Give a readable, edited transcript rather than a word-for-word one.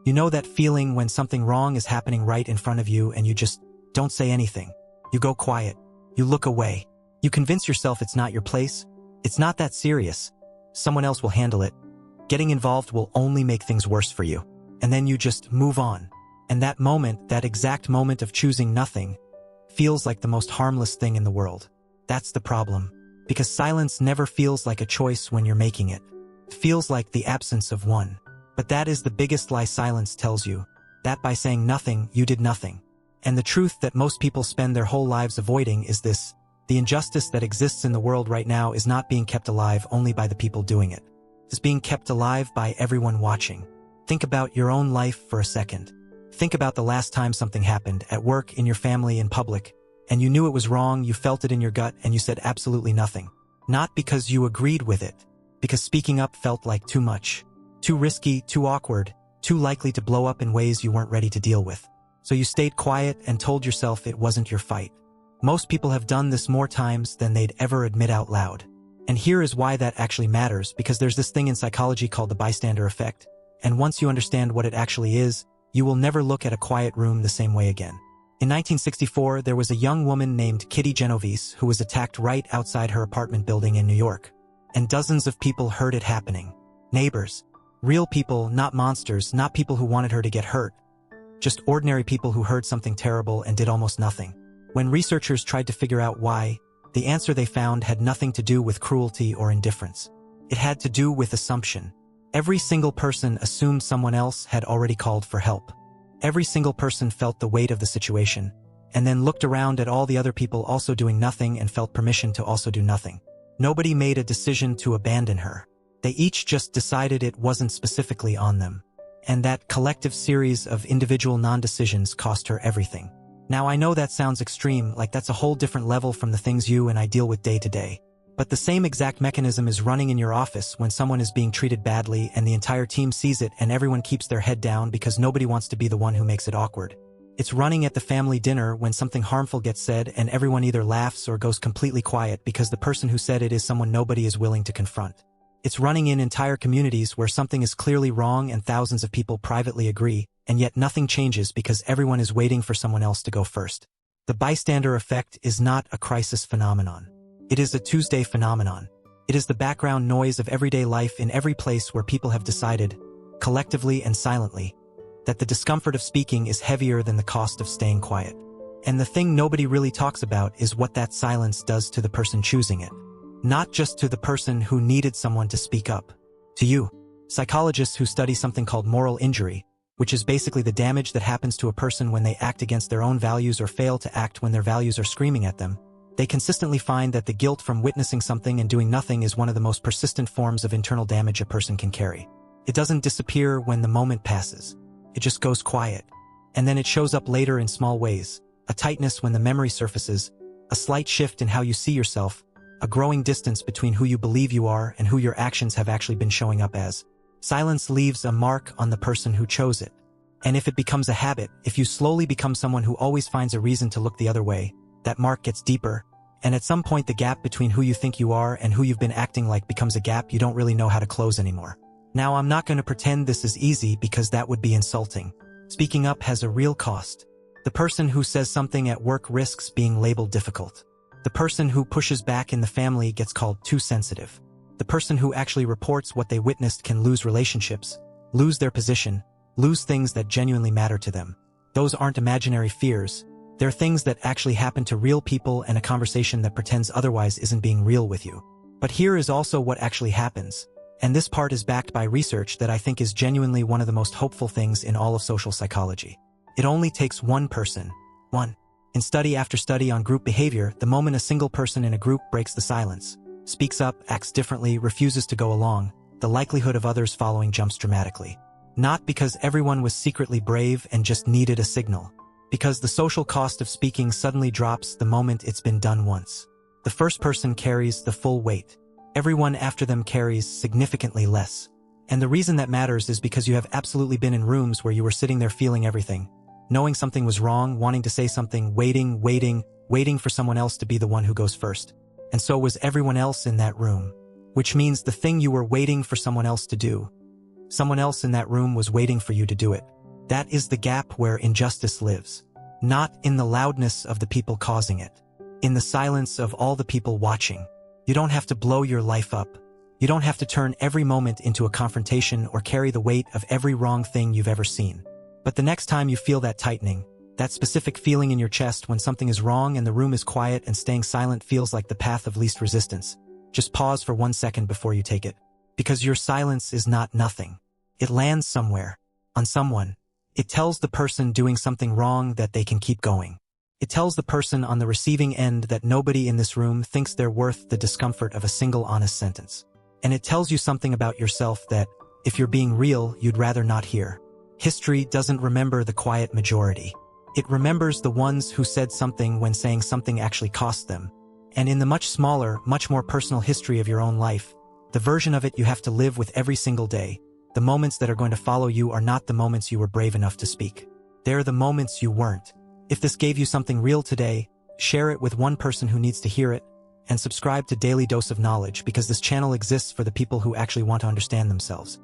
You know that feeling when something wrong is happening right in front of you and you just don't say anything. You go quiet. You look away. You convince yourself it's not your place. It's not that serious. Someone else will handle it. Getting involved will only make things worse for you. And then you just move on. And that moment, that exact moment of choosing nothing, feels like the most harmless thing in the world. That's the problem. Because silence never feels like a choice when you're making it. It feels like the absence of one. But that is the biggest lie silence tells you. That by saying nothing, you did nothing. And the truth that most people spend their whole lives avoiding is this: the injustice that exists in the world right now is not being kept alive only by the people doing it. It's being kept alive by everyone watching. Think about your own life for a second. Think about the last time something happened, at work, in your family, in public, and you knew it was wrong, you felt it in your gut, and you said absolutely nothing. Not because you agreed with it, because speaking up felt like too much. Too risky, too awkward, too likely to blow up in ways you weren't ready to deal with. So you stayed quiet and told yourself it wasn't your fight. Most people have done this more times than they'd ever admit out loud. And here is why that actually matters, because there's this thing in psychology called the bystander effect, and once you understand what it actually is, you will never look at a quiet room the same way again. In 1964, there was a young woman named Kitty Genovese who was attacked right outside her apartment building in New York. And dozens of people heard it happening. Neighbors. Real people, not monsters, not people who wanted her to get hurt. Just ordinary people who heard something terrible and did almost nothing. When researchers tried to figure out why, the answer they found had nothing to do with cruelty or indifference. It had to do with assumption. Every single person assumed someone else had already called for help. Every single person felt the weight of the situation, and then looked around at all the other people also doing nothing and felt permission to also do nothing. Nobody made a decision to abandon her. They each just decided it wasn't specifically on them. And that collective series of individual non-decisions cost her everything. Now I know that sounds extreme, like that's a whole different level from the things you and I deal with day to day. But the same exact mechanism is running in your office when someone is being treated badly and the entire team sees it and everyone keeps their head down because nobody wants to be the one who makes it awkward. It's running at the family dinner when something harmful gets said and everyone either laughs or goes completely quiet because the person who said it is someone nobody is willing to confront. It's running in entire communities where something is clearly wrong and thousands of people privately agree, and yet nothing changes because everyone is waiting for someone else to go first. The bystander effect is not a crisis phenomenon. It is a Tuesday phenomenon. It is the background noise of everyday life in every place where people have decided, collectively and silently, that the discomfort of speaking is heavier than the cost of staying quiet. And the thing nobody really talks about is what that silence does to the person choosing it. Not just to the person who needed someone to speak up. To you. Psychologists who study something called moral injury, which is basically the damage that happens to a person when they act against their own values or fail to act when their values are screaming at them, they consistently find that the guilt from witnessing something and doing nothing is one of the most persistent forms of internal damage a person can carry. It doesn't disappear when the moment passes. It just goes quiet. And then it shows up later in small ways. A tightness when the memory surfaces, a slight shift in how you see yourself, a growing distance between who you believe you are and who your actions have actually been showing up as. Silence leaves a mark on the person who chose it. And if it becomes a habit, if you slowly become someone who always finds a reason to look the other way, that mark gets deeper, and at some point the gap between who you think you are and who you've been acting like becomes a gap you don't really know how to close anymore. Now I'm not going to pretend this is easy because that would be insulting. Speaking up has a real cost. The person who says something at work risks being labeled difficult. The person who pushes back in the family gets called too sensitive. The person who actually reports what they witnessed can lose relationships, lose their position, lose things that genuinely matter to them. Those aren't imaginary fears. They're things that actually happen to real people, and a conversation that pretends otherwise isn't being real with you. But here is also what actually happens. And this part is backed by research that I think is genuinely one of the most hopeful things in all of social psychology. It only takes one person. One. In study after study on group behavior, the moment a single person in a group breaks the silence, speaks up, acts differently, refuses to go along, the likelihood of others following jumps dramatically. Not because everyone was secretly brave and just needed a signal. Because the social cost of speaking suddenly drops the moment it's been done once. The first person carries the full weight. Everyone after them carries significantly less. And the reason that matters is because you have absolutely been in rooms where you were sitting there feeling everything. Knowing something was wrong, wanting to say something, waiting for someone else to be the one who goes first. And so was everyone else in that room. Which means the thing you were waiting for someone else to do. Someone else in that room was waiting for you to do it. That is the gap where injustice lives. Not in the loudness of the people causing it. In the silence of all the people watching. You don't have to blow your life up. You don't have to turn every moment into a confrontation or carry the weight of every wrong thing you've ever seen. But the next time you feel that tightening, that specific feeling in your chest when something is wrong and the room is quiet and staying silent feels like the path of least resistance, just pause for 1 second before you take it. Because your silence is not nothing. It lands somewhere, on someone. It tells the person doing something wrong that they can keep going. It tells the person on the receiving end that nobody in this room thinks they're worth the discomfort of a single honest sentence. And it tells you something about yourself that, if you're being real, you'd rather not hear. History doesn't remember the quiet majority. It remembers the ones who said something when saying something actually cost them. And in the much smaller, much more personal history of your own life, the version of it you have to live with every single day, the moments that are going to follow you are not the moments you were brave enough to speak. They're the moments you weren't. If this gave you something real today, share it with one person who needs to hear it, and subscribe to Daily Dose of Knowledge because this channel exists for the people who actually want to understand themselves.